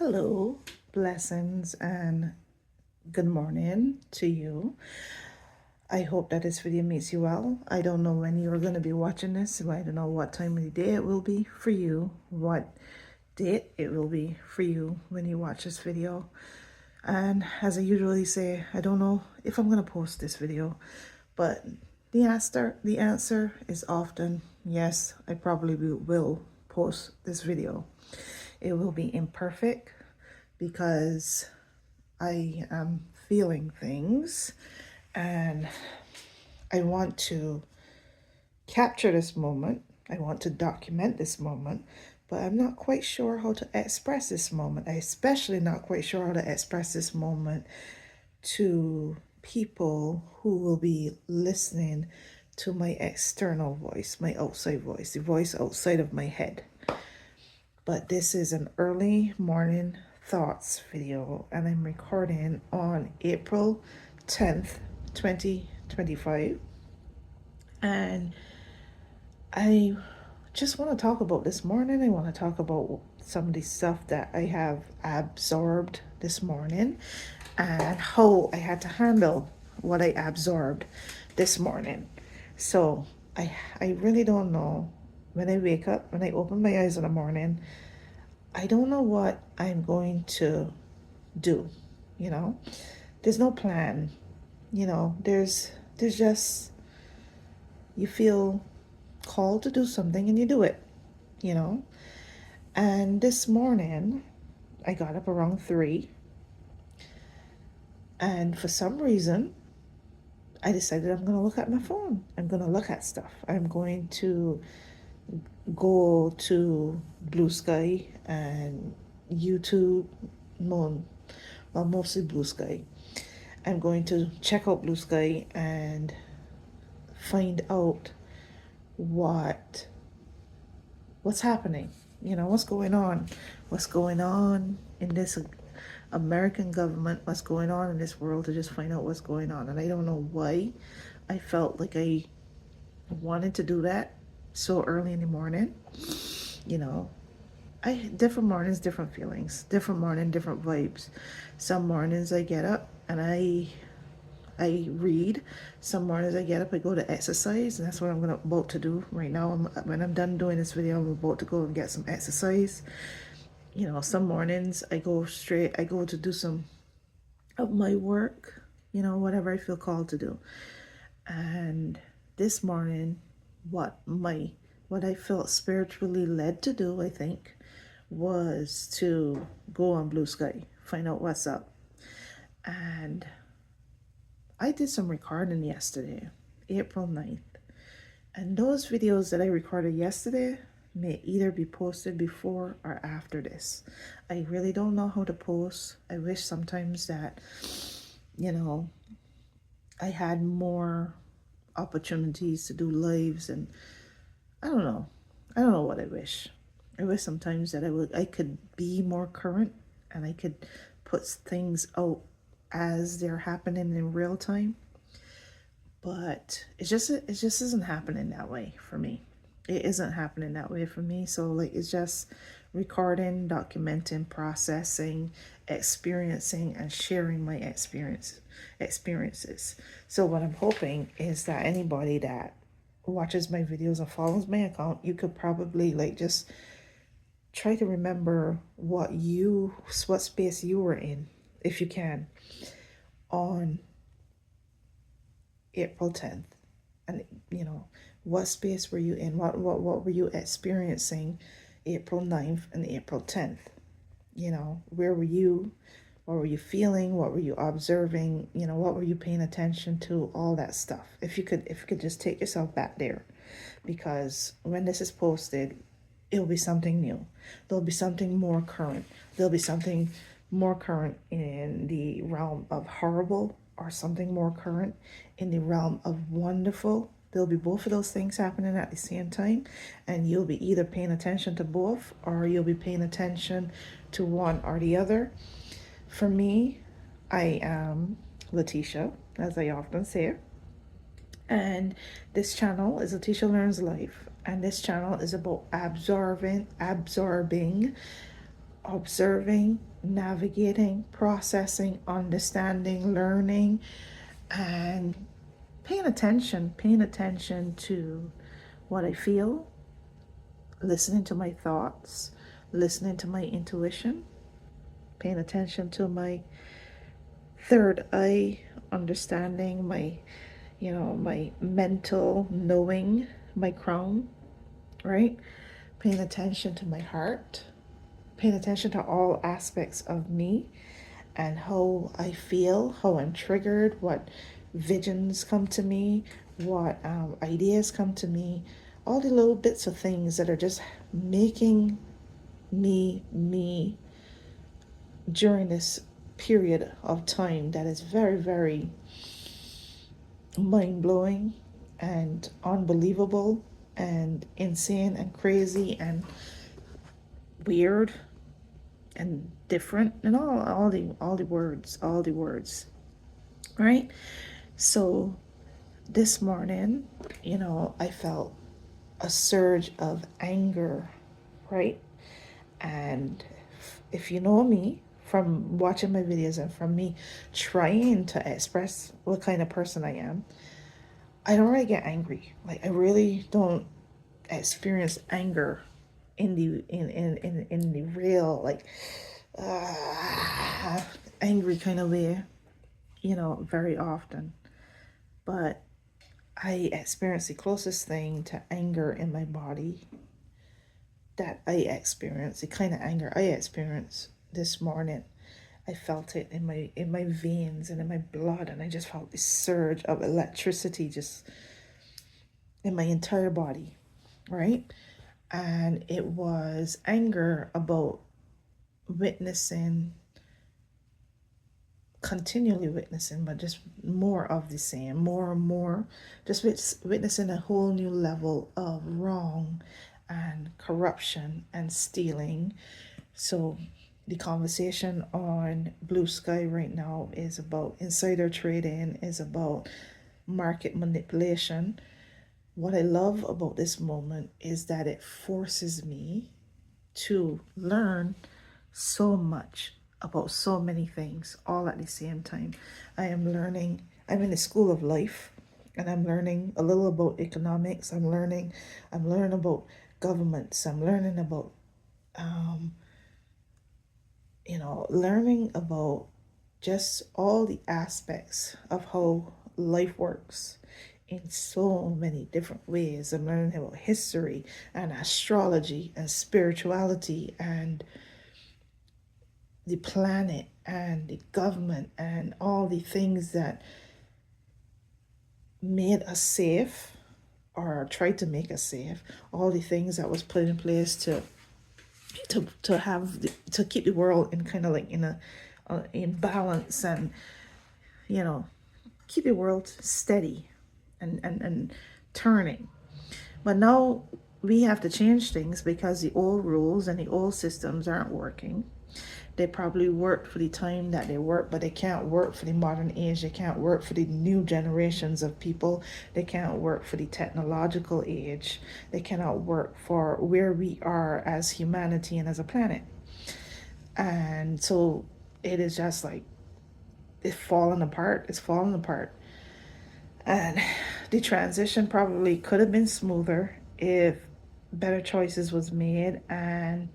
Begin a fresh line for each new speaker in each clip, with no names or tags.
Hello, blessings, and good morning to you. I hope that this video makes you well. I don't know when you're going to be watching this, so I don't know what time of the day it will be for you, what date it will be for you when you watch this video. And as I usually say, I don't know if I'm going to post this video, but the answer is often yes, I probably will post this video. It will be imperfect because I am feeling things and I want to capture this moment. I want to document this moment, but I'm not quite sure how to express this moment. I especially not quite sure how to express this moment to people who will be listening to my external voice, my outside voice, the voice outside of my head. But this is an early morning thoughts video and I'm recording on April 10th, 2025. And I just want to talk about this morning. I want to talk about some of the stuff that I have absorbed this morning and how I had to handle what I absorbed this morning. So I really don't know. When I wake up, when I open my eyes in the morning, I don't know what I'm going to do, you know. There's no plan, you know. There's just, you feel called to do something and you do it, you know. And this morning I got up around 3, and for some reason I decided I'm going to look at my phone. I'm going to look at stuff. I'm going to go to Blue Sky and YouTube, mostly Blue Sky. I'm going to check out Blue Sky and find out what's happening, you know, what's going on in this American government, what's going on in this world, to just find out what's going on. And I don't know why I felt like I wanted to do that so early in the morning. You know, different mornings, different feelings, different morning, different vibes. Some mornings I get up and I read. Some mornings I get up, I go to exercise, and that's what I'm about to do right now. When I'm done doing this video, I'm about to go and get some exercise. You know, some mornings I go to do some of my work, you know, whatever I feel called to do. And this morning, what I felt spiritually led to do, I think, was to go on Blue Sky, find out what's up. And I did some recording yesterday, April 9th. And those videos that I recorded yesterday may either be posted before or after this. I really don't know how to post. I wish sometimes that, you know, I had more opportunities to do lives, and I don't know what I wish. I wish sometimes that I could be more current and I could put things out as they're happening in real time. But it just isn't happening that way for me. It isn't happening that way for me. So like, it's just recording, documenting, processing, experiencing, and sharing my experiences. So what I'm hoping is that anybody that watches my videos and follows my account, you could probably like just try to remember what space you were in, if you can, on April 10th. And you know, what space were you in? What were you experiencing April 9th and April 10th? You know, where were you? What were you feeling? What were you observing? You know, what were you paying attention to? All that stuff. If you could just take yourself back there, because when this is posted, it'll be something new. There'll be something more current. There'll be something more current in the realm of horrible, or something more current in the realm of wonderful. There'll be both of those things happening at the same time, and you'll be either paying attention to both, or you'll be paying attention to one or the other. For me, I am Letitia, as I often say, and this channel is Letitia Learns Life, and this channel is about absorbing observing, navigating, processing, understanding, learning, and paying attention to what I feel, listening to my thoughts, listening to my intuition, paying attention to my third eye, understanding my, my mental knowing, my crown, right? Paying attention to my heart, paying attention to all aspects of me and how I feel, how I'm triggered, what visions come to me, what ideas come to me, all the little bits of things that are just making me during this period of time that is very, very mind blowing and unbelievable and insane and crazy and weird and different and all the words, right? So this morning, I felt a surge of anger, right? And if you know me from watching my videos and from me trying to express what kind of person I am, I don't really get angry. Like I really don't experience anger in the real like angry kind of way, very often. But I experience the closest thing to anger in my body that I experience, the kind of anger I experienced this morning. I felt it in my veins and in my blood, and I just felt this surge of electricity just in my entire body, right? And it was anger about witnessing, continually witnessing, but just more of the same, more and more, just witnessing a whole new level of wrong and corruption and stealing. So the conversation on Blue Sky right now is about insider trading, is about market manipulation. What I love about this moment is that it forces me to learn so much about so many things all at the same time. I'm in the school of life, and I'm learning a little about economics. I'm learning about governments. I'm learning about learning about just all the aspects of how life works in so many different ways. I'm learning about history and astrology and spirituality and the planet and the government and all the things that made us safe or tried to make us safe, all the things that was put in place to keep the world in kind of like in balance and keep the world steady and turning. But now we have to change things because the old rules and the old systems aren't working. They probably worked for the time that they work, but they can't work for the modern age. They can't work for the new generations of people. They can't work for the technological age. They cannot work for where we are as humanity and as a planet. And so it is just like it's falling apart. It's falling apart. And the transition probably could have been smoother if better choices was made, and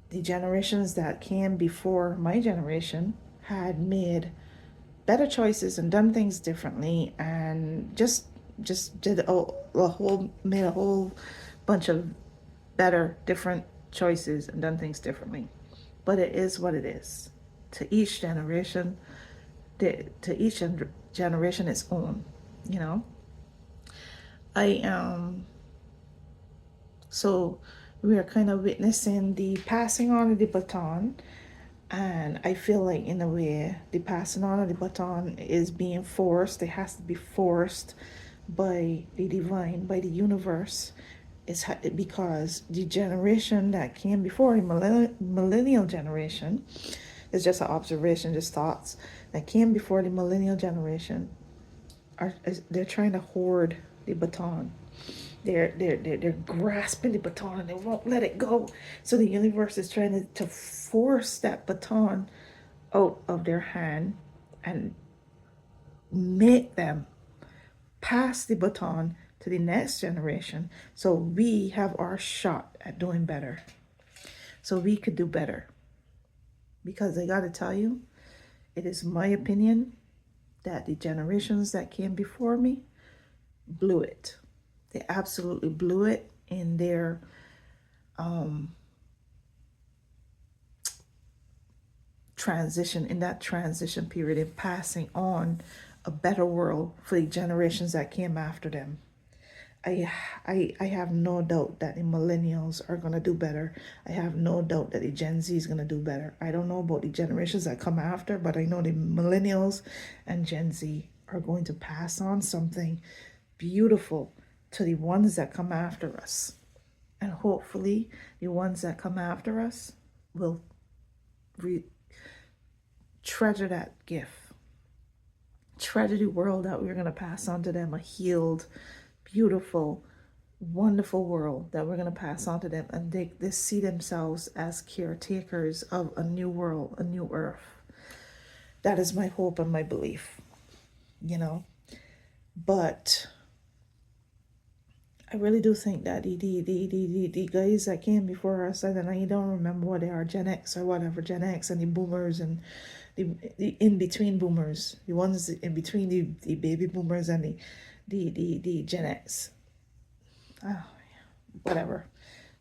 the generations that came before my generation had made better choices and done things differently, and just did made a whole bunch of better different choices and done things differently. But it is what it is. To each generation, its own, I so we are kind of witnessing the passing on of the baton. And I feel like in a way the passing on of the baton is being forced. It has to be forced by the divine, by the universe. It's because the generation that came before, the millennial generation, is just an observation, just thoughts that came before the millennial generation they're trying to hoard the baton. They're grasping the baton and they won't let it go. So the universe is trying to force that baton out of their hand and make them pass the baton to the next generation, so we have our shot at doing better, so we could do better. Because I gotta tell you, it is my opinion that the generations that came before me blew it. They absolutely blew it in their transition, in that transition period, in passing on a better world for the generations that came after them. I have no doubt that the millennials are going to do better. I have no doubt that the Gen Z is going to do better. I don't know about the generations that come after, but I know the millennials and Gen Z are going to pass on something beautiful to the ones that come after us. And hopefully the ones that come after us will treasure that gift. Treasure the world that we're going to pass on to them, a healed, beautiful, wonderful world that we're going to pass on to them, and they see themselves as caretakers of a new world, a new earth. That is my hope and my belief, you know. But I really do think that the guys that came before us, and I don't remember what they are, Gen X or whatever, Gen X and the boomers and the in-between boomers, the ones in between the baby boomers and the Gen X. Oh, whatever.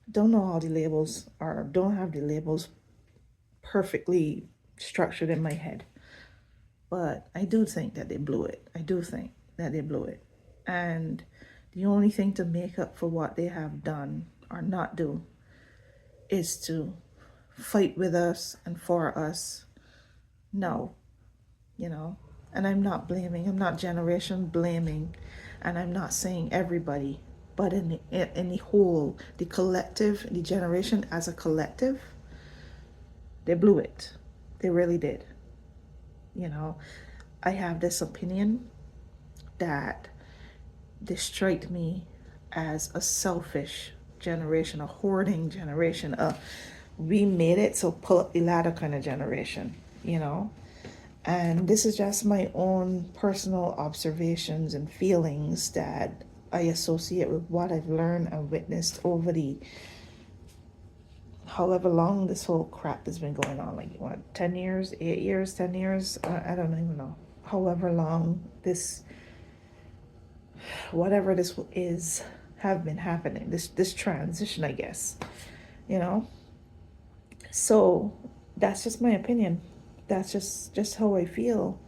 Don't know all the labels, or don't have the labels perfectly structured in my head. But I do think that they blew it. I do think that they blew it. And the only thing to make up for what they have done or not do is to fight with us and for us. No, you know. And I'm not blaming, I'm not generation blaming, and I'm not saying everybody, but in the whole, the collective, the generation as a collective, they blew it. They really did. You know, I have this opinion that they strike me as a selfish generation, a hoarding generation, a we made it so pull up the ladder kind of generation, you know. And this is just my own personal observations and feelings that I associate with what I've learned and witnessed over the however long this whole crap has been going on, like what, 10 years, 8 years, 10 years, I don't even know, however long this, whatever this is, have been happening, this transition, I guess, you know. So that's just my opinion. That's just how I feel.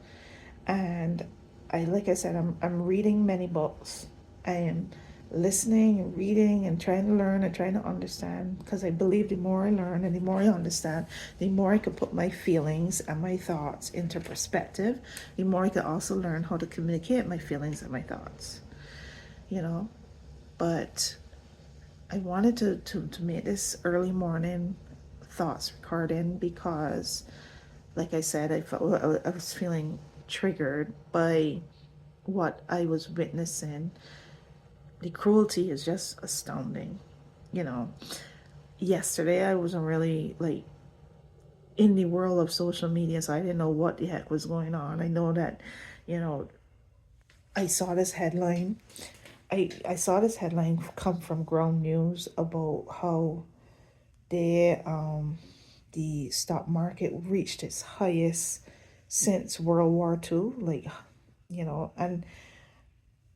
And like I said, I'm reading many books. I am listening and reading and trying to learn and trying to understand, because I believe the more I learn and the more I understand, the more I can put my feelings and my thoughts into perspective, the more I can also learn how to communicate my feelings and my thoughts, you know. But I wanted to make this early morning thoughts recording because, like I said, I was feeling triggered by what I was witnessing. The cruelty is just astounding, you know. Yesterday I wasn't really like in the world of social media, so I didn't know what the heck was going on. I know that, you know, I saw this headline. I saw this headline come from Ground News about how the stock market reached its highest since World War II, like, you know. And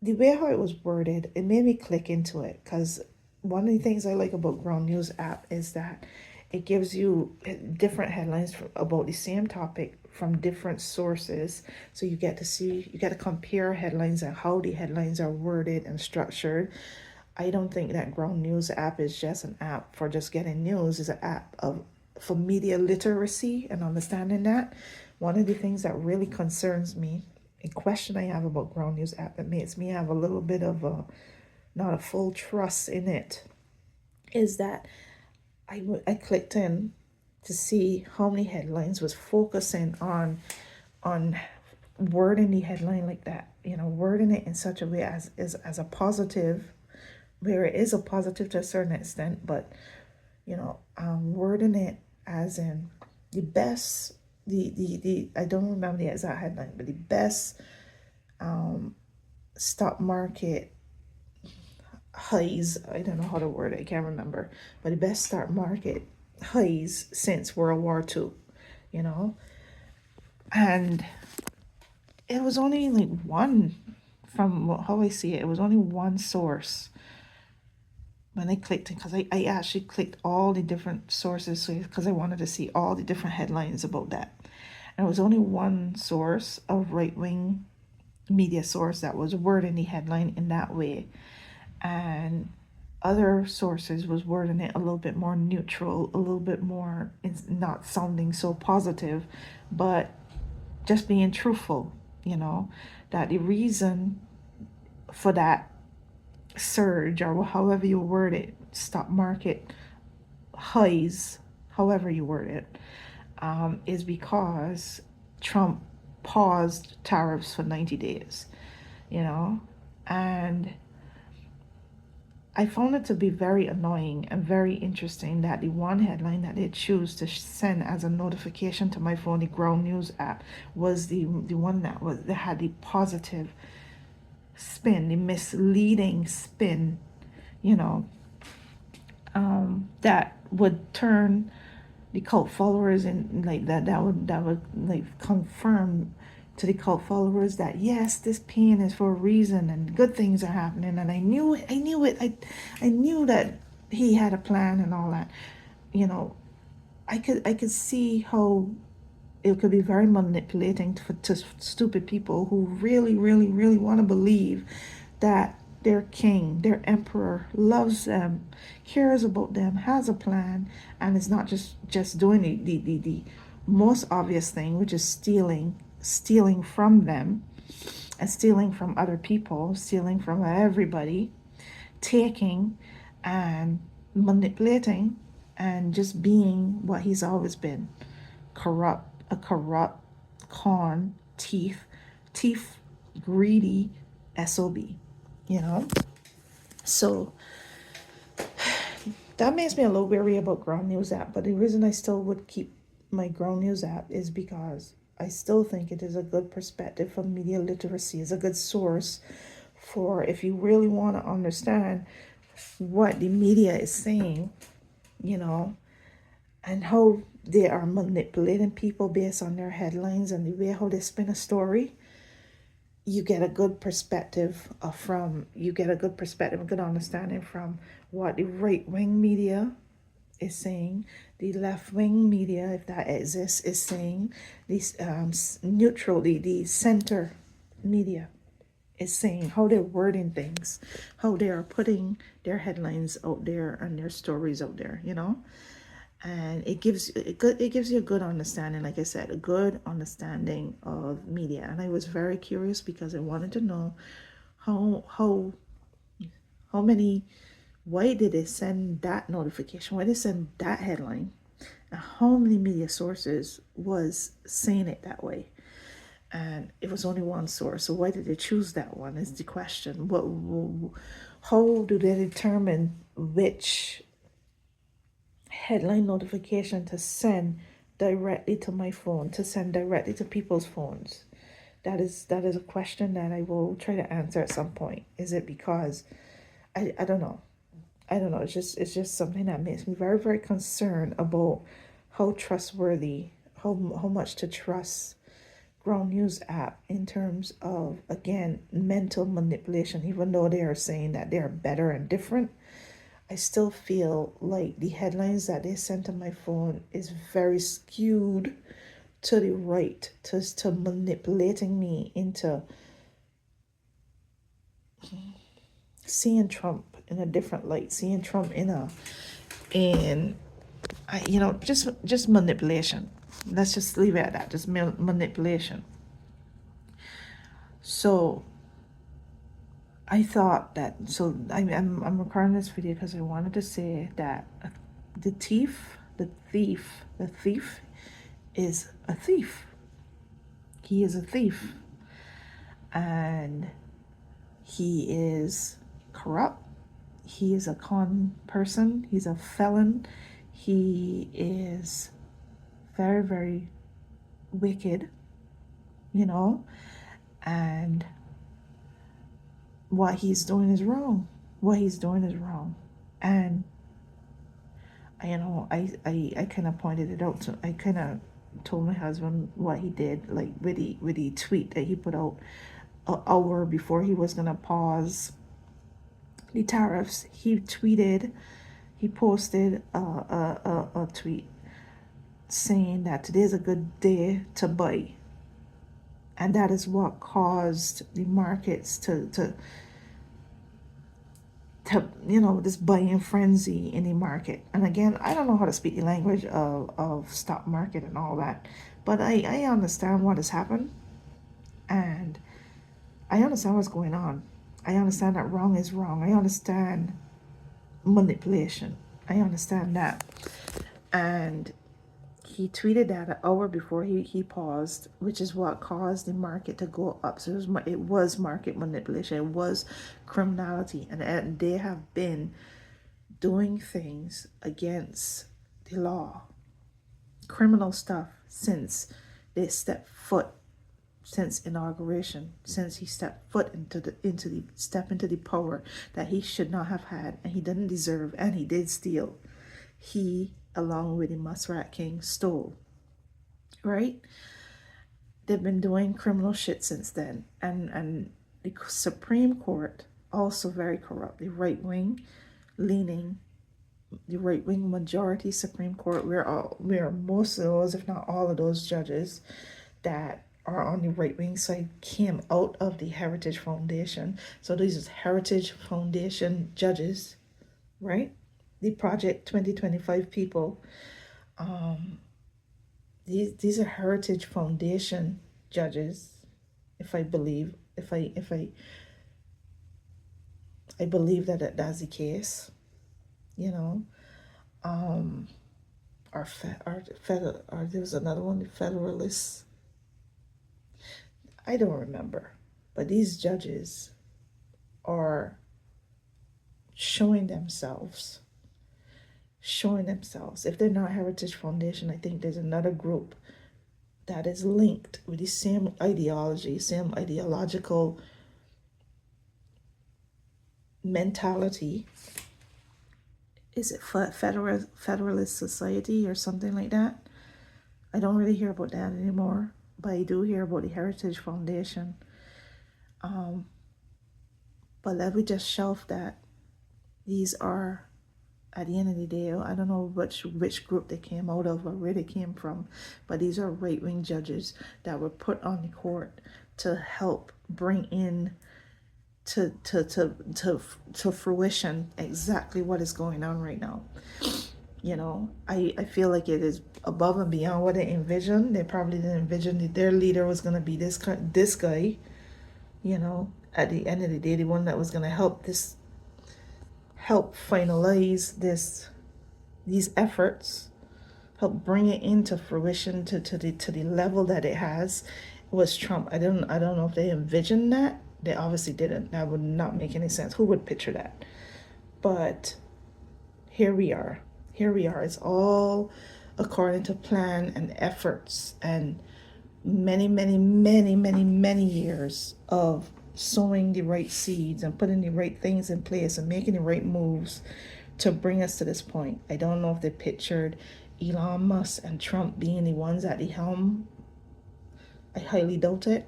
the way how it was worded, it made me click into it, because one of the things I like about Ground News app is that it gives you different headlines about the same topic from different sources. So you get to compare headlines and how the headlines are worded and structured. I don't think that Ground News app is just an app for just getting news. It's an app for media literacy and understanding that. One of the things that really concerns me, a question I have about Ground News app that makes me have a little bit of not a full trust in it, is that I clicked in to see how many headlines was focusing on wording the headline like that, you know, wording it in such a way as a positive where it is a positive to a certain extent, but wording it as in the best, the I don't remember the exact headline, but the best stock market highs, I don't know how to word it, I can't remember, but the best stock market highs since World War II, you know? And it was only like one, from how I see it, it was only one source when I clicked it, because I actually clicked all the different sources because I wanted to see all the different headlines about that. And it was only one source, a right-wing media source, that was wording the headline in that way. And other sources was wording it a little bit more neutral, a little bit more, it's not sounding so positive, but just being truthful, that the reason for that surge, or however you word it, stock market highs, however you word it, is because Trump paused tariffs for 90 days, and I found it to be very annoying and very interesting that the one headline that they choose to send as a notification to my phone, the Ground News app, was the one that had the positive spin, the misleading spin, that would turn the cult followers, and like that would like confirm to the cult followers that yes, this pain is for a reason and good things are happening. And I knew it. I knew that he had a plan and all that. I could see how it could be very manipulating to stupid people who really, really, really want to believe that their king, their emperor loves them, cares about them, has a plan, and is not just doing the most obvious thing, which is stealing from them, and stealing from other people, stealing from everybody, taking and manipulating, and just being what he's always been, a corrupt con, thief, greedy SOB, So that makes me a little wary about Ground News app, but the reason I still would keep my Ground News app is because I still think it is a good perspective for media literacy. It's a good source for if you really want to understand what the media is saying, and how they are manipulating people based on their headlines and the way how they spin a story. You get a good perspective a good understanding from what the right-wing media is saying, the left-wing media, if that exists, is saying, these the center media is saying, how they're wording things, how they are putting their headlines out there and their stories out there, and it gives you a good understanding, like I said, a good understanding of media. And I was very curious because I wanted to know how many, why did they send that notification, why did they send that headline, and how many media sources was saying it that way. And it was only one source, so why did they choose that one is the question. How do they determine which headline notification to send directly to my phone, to send directly to people's phones? That is a question that I will try to answer at some point. Is it because I don't know. It's just something that makes me very, very concerned about how trustworthy, how much to trust Ground News app in terms of, again, mental manipulation. Even though they are saying that they are better and different, I still feel like the headlines that they send to my phone is very skewed to the right, to manipulating me into seeing Trump in a different light, seeing Trump just manipulation. Let's just leave it at that, just manipulation. So I thought that, I'm recording this video because I wanted to say that the thief is a thief. He is a thief. And he is corrupt. he is a con person. He's a felon. He is very, very wicked, you know, and what he's doing is wrong. What he's doing is wrong. And I kind of pointed it out to, I kind of told my husband what he did, like with the tweet that he put out an hour before he was gonna pause the tariffs. He posted a tweet saying that today's a good day to buy, and that is what caused the markets to this buying frenzy in the market. And again, I don't know how to speak the language of stock market and all that, but I understand what has happened, and I understand what's going on. I understand that wrong is wrong. I understand manipulation. I understand that. And he tweeted that an hour before he paused, which is what caused the market to go up. So it was market manipulation. It was criminality. And they have been doing things against the law, criminal stuff, since they stepped foot, since inauguration, since he stepped foot into the power that he should not have had, and he didn't deserve, and he did steal. He, along with the Muskrat King, stole. Right? They've been doing criminal shit since then, and the Supreme Court also very corrupt. The right wing majority Supreme Court, where most of those, if not all of those judges that are on the right wing side came out of the Heritage Foundation. So these are Heritage Foundation judges, right? The Project 2025 people. These are Heritage Foundation judges, I believe that that's the case, you know. There was another one, the Federalists. I don't remember, but these judges are showing themselves. If they're not Heritage Foundation, I think there's another group that is linked with the same ideology, same ideological mentality. Is it Federalist Society or something like that? I don't really hear about that anymore, but I do hear about the Heritage Foundation. But let me just shelf that. These are, at the end of the day, I don't know which group they came out of or where they came from, but these are right-wing judges that were put on the court to help bring in to fruition exactly what is going on right now. You know, I feel like it is above and beyond what they envisioned. They probably didn't envision that their leader was going to be this guy, you know, at the end of the day, the one that was going to help finalize these efforts, help bring it into fruition to the level that it has, was Trump. I don't know if they envisioned that. They obviously didn't. That would not make any sense. Who would picture that? But here we are. It's all according to plan and efforts and many years of sowing the right seeds and putting the right things in place and making the right moves to bring us to this point. I don't know if they pictured Elon Musk and Trump being the ones at the helm. I highly doubt it.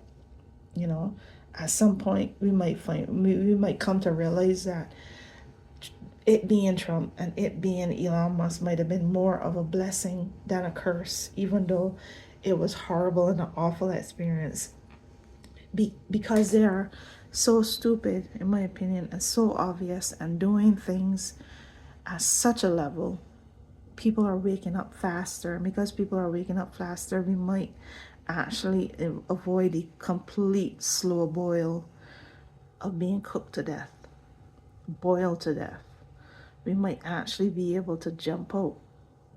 You know, at some point we might come to realize that it being Trump and it being Elon Musk might have been more of a blessing than a curse, even though it was horrible and an awful experience. Because they are so stupid, in my opinion, and so obvious, and doing things at such a level, people are waking up faster. And because people are waking up faster, we might actually avoid the complete slow boil of being cooked to death, boiled to death. We might actually be able to jump out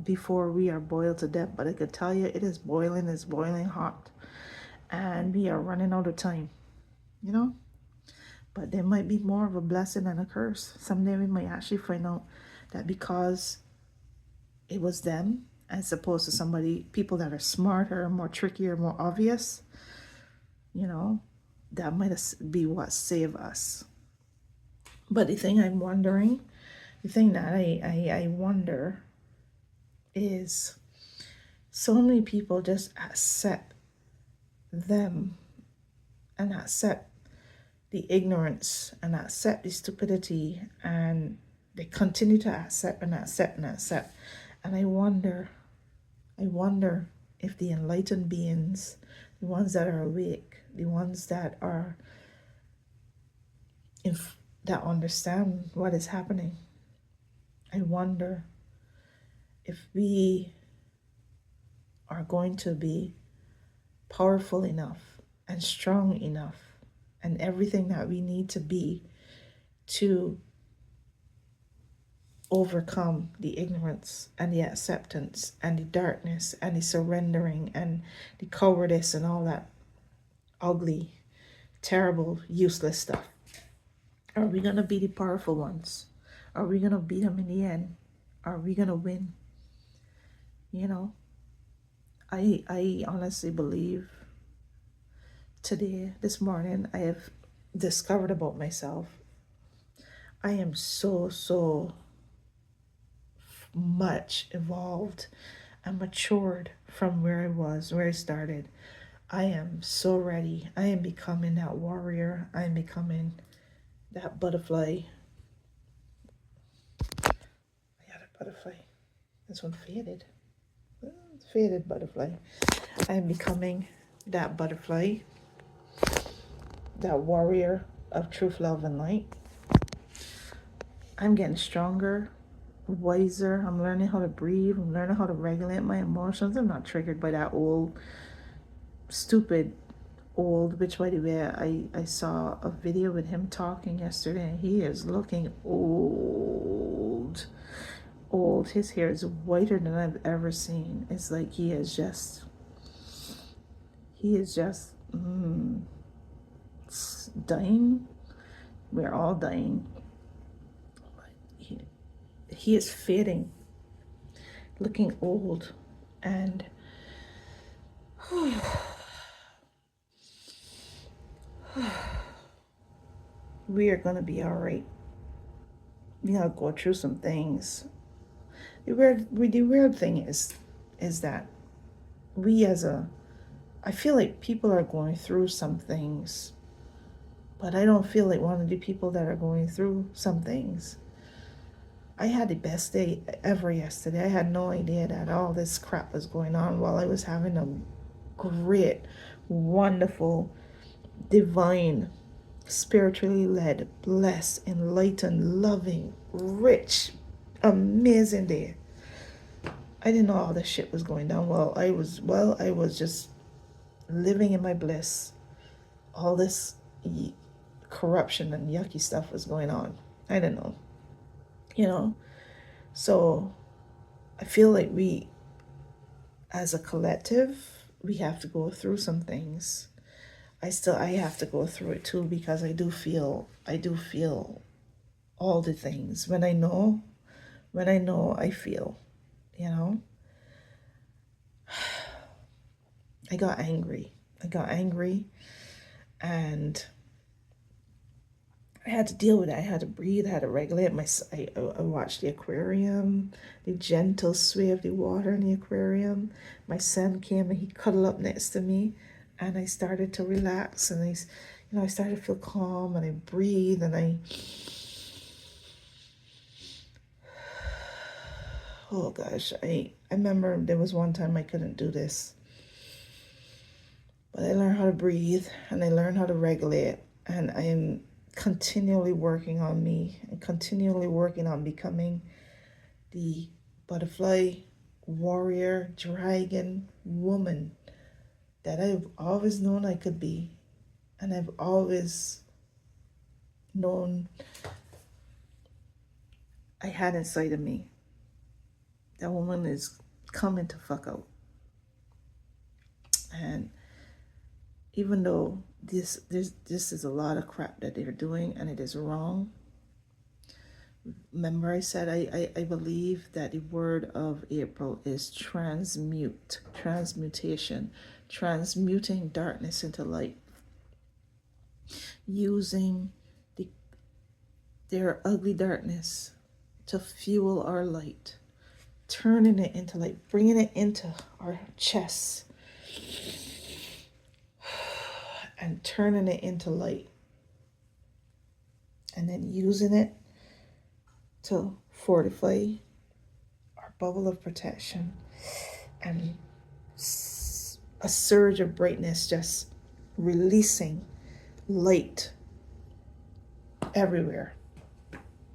before we are boiled to death. But I could tell you, it's boiling hot, and we are running out of time, you know. But there might be more of a blessing than a curse. Someday we might actually find out that because it was them as opposed to people that are smarter, more trickier, more obvious, you know, that might be what saved us. But the thing I'm wondering, the thing that I wonder is so many people just accept them and accept the ignorance and accept the stupidity, and they continue to accept and accept and accept. And I wonder if the enlightened beings, the ones that are awake, the ones that are that understand what is happening, I wonder if we are going to be powerful enough and strong enough and everything that we need to be to overcome the ignorance and the acceptance and the darkness and the surrendering and the cowardice and all that ugly, terrible, useless stuff. Are we going to be the powerful ones? Are we going to beat them in the end? Are we going to win? You know, I honestly believe this morning, I have discovered about myself. I am so much evolved and matured from where I started. I am so ready. I am becoming that warrior. I am becoming that butterfly. I got a butterfly. This one faded. Faded butterfly. I am becoming that butterfly, that warrior of truth, love, and light. I'm getting stronger, wiser. I'm learning how to breathe. I'm learning how to regulate my emotions. I'm not triggered by that stupid which, by the way, I saw a video with him talking yesterday, and he is looking old. His hair is whiter than I've ever seen. It's like he is just dying. We're all dying. He is fading, looking old, and we are going to be all right. We gotta go through some things. The weird thing is that I feel like people are going through some things, but I don't feel like one of the people that are going through some things. I had the best day ever yesterday. I had no idea that all this crap was going on while I was having a great, wonderful, divine, spiritually led, blessed, enlightened, loving, rich, amazing day. I didn't know all this shit was going down. I was just living in my bliss. All this corruption and yucky stuff was going on. I didn't know. So I feel like we, as a collective, we have to go through some things. I have to go through it too, because I do feel all the things. When I know, I feel, I got angry, and I had to deal with it. I had to breathe. I had to regulate I watched the aquarium, the gentle sway of the water in the aquarium. My son came and he cuddled up next to me, and I started to relax, and I started to feel calm, and I breathed, and oh gosh, I remember there was one time I couldn't do this, but I learned how to breathe, and I learned how to regulate, and I am continually working on me and continually working on becoming the butterfly, warrior, dragon, woman that I've always known I could be, and I've always known I had inside of me. That woman is coming to fuck out. And even though this is a lot of crap that they're doing and it is wrong. Remember I said I believe that the word of April is transmutation, transmuting darkness into light, using their ugly darkness to fuel our light, turning it into light, bringing it into our chests and turning it into light, and then using it to fortify our bubble of protection, and a surge of brightness just releasing light everywhere.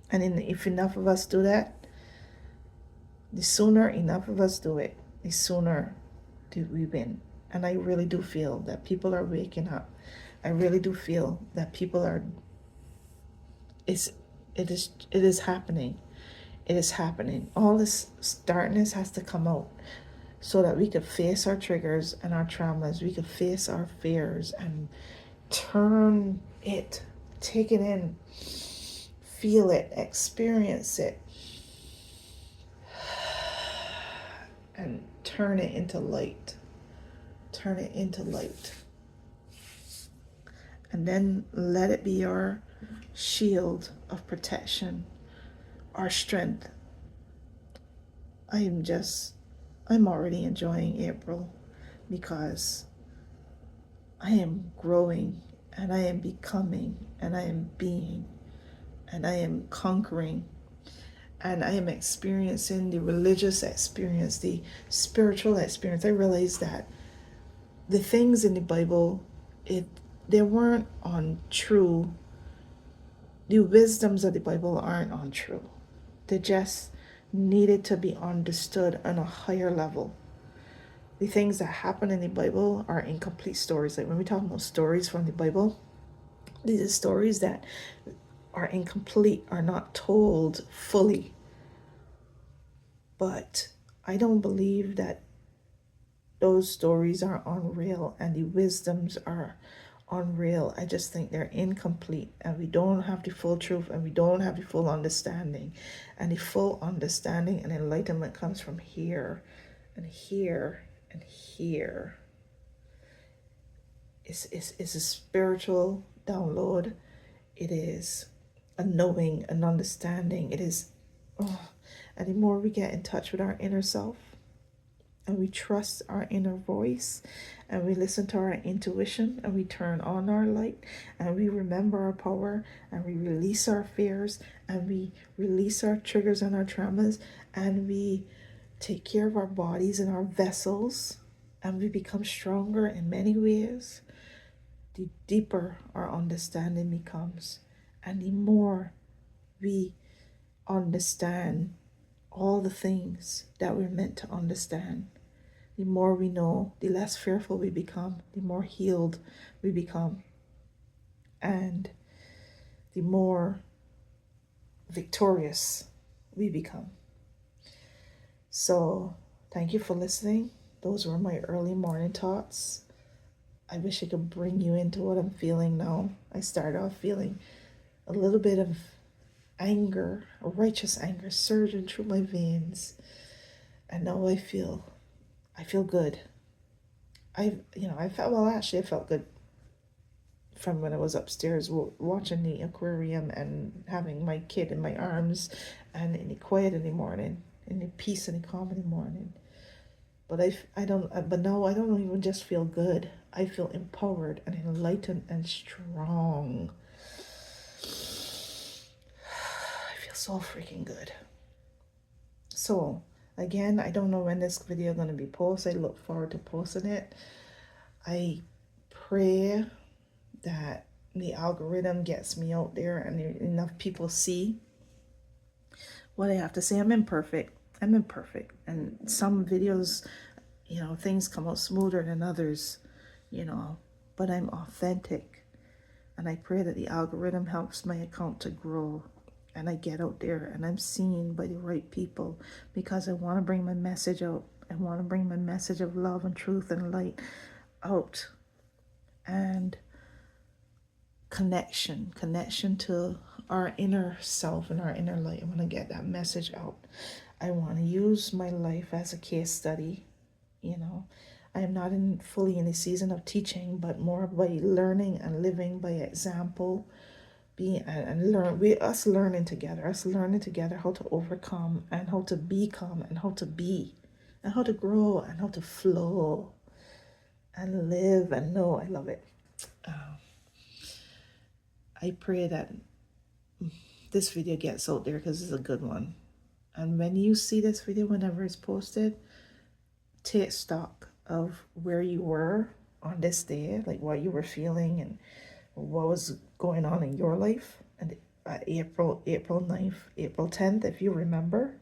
And if enough of us do that, the sooner enough of us do it, the sooner do we win. And I really do feel that people are waking up. I really do feel that people are, it is happening. It is happening. All this darkness has to come out so that we could face our triggers and our traumas. We could face our fears and turn it, take it in, feel it, experience it, and turn it into light. Turn it into light. And then let it be our shield of protection, our strength. I'm already enjoying April because I am growing and I am becoming and I am being and I am conquering and I am experiencing the religious experience, the spiritual experience. I realize that the things in the Bible, they weren't untrue. The wisdoms of the Bible aren't untrue. They just needed to be understood on a higher level. The things that happen in the Bible are incomplete stories. Like when we talk about stories from the Bible, these are stories that are incomplete, are not told fully. But I don't believe that those stories are unreal and the wisdoms are unreal. I just think they're incomplete and we don't have the full truth and we don't have the full understanding. And the full understanding and enlightenment comes from here and here and here. It's a spiritual download. It is a knowing, an understanding. It is, and the more we get in touch with our inner self, and we trust our inner voice, and we listen to our intuition, and we turn on our light, and we remember our power, and we release our fears, and we release our triggers and our traumas, and we take care of our bodies and our vessels, and we become stronger in many ways, the deeper our understanding becomes, and the more we understand all the things that we're meant to understand. The more we know, the less fearful we become, the more healed we become, and the more victorious we become. So, thank you for listening. Those were my early morning thoughts. I wish I could bring you into what I'm feeling now. I started off feeling a little bit of anger, a righteous anger surging through my veins, and now I feel good. I felt good from when I was upstairs watching the aquarium and having my kid in my arms, and in the quiet in the morning, in the peace and the calm in the morning. But now I don't even just feel good. I feel empowered and enlightened and strong. I feel so freaking good. So, again, I don't know when this video is going to be posted. I look forward to posting it. I pray that the algorithm gets me out there and enough people see what I have to say. I'm imperfect. And some videos, things come out smoother than others, but I'm authentic. And I pray that the algorithm helps my account to grow. And I get out there and I'm seen by the right people, because I want to bring my message out. I want to bring my message of love and truth and light out. and connection to our inner self and our inner light. I want to get that message out. I want to use my life as a case study. I am not fully in a season of teaching, but more by learning and living by example, being and us learning together how to overcome and how to become and how to be and how to grow and how to flow and live and know. I love it. I pray that this video gets out there because it's a good one. And when you see this video, whenever it's posted, take stock of where you were on this day, like what you were feeling and what was going on in your life. And April 9th, April 10th, if you remember,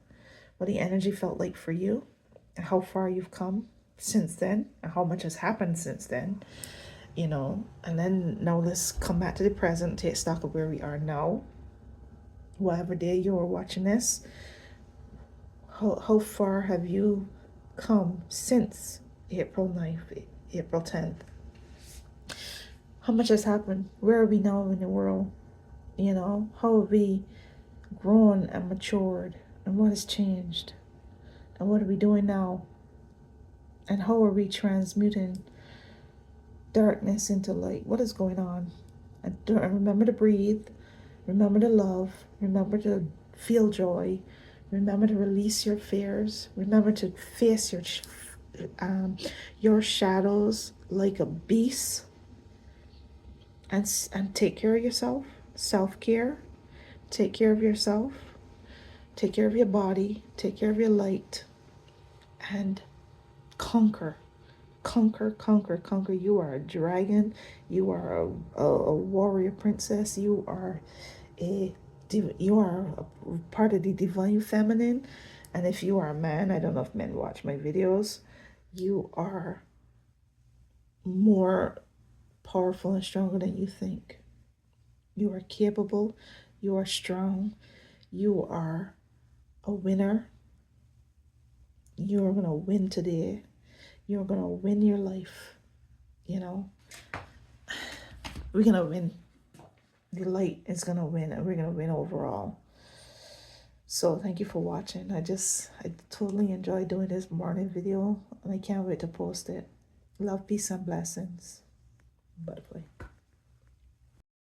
what the energy felt like for you and how far you've come since then and how much has happened since then. And then now let's come back to the present, take stock of where we are now. Whatever day you're watching this, how far have you come since April 9th, April 10th? How much has happened? Where are we now in the world? How have we grown and matured? And what has changed? And what are we doing now? And how are we transmuting darkness into light? What is going on? And remember to breathe. Remember to love. Remember to feel joy. Remember to release your fears. Remember to face your shadows like a beast. And take care of yourself. Self-care. Take care of yourself. Take care of your body. Take care of your light. And conquer. You are a dragon. You are a warrior princess. You are a part of the divine feminine. And if you are a man, I don't know if men watch my videos, you are more powerful and stronger than you think. You are capable. You are strong. You are a winner. You are going to win today. You're going to win your life. We're going to win. The light is going to win, and we're going to win overall. So thank you for watching. I totally enjoyed doing this morning video, and I can't wait to post it. Love, peace, and blessings. Butterfly.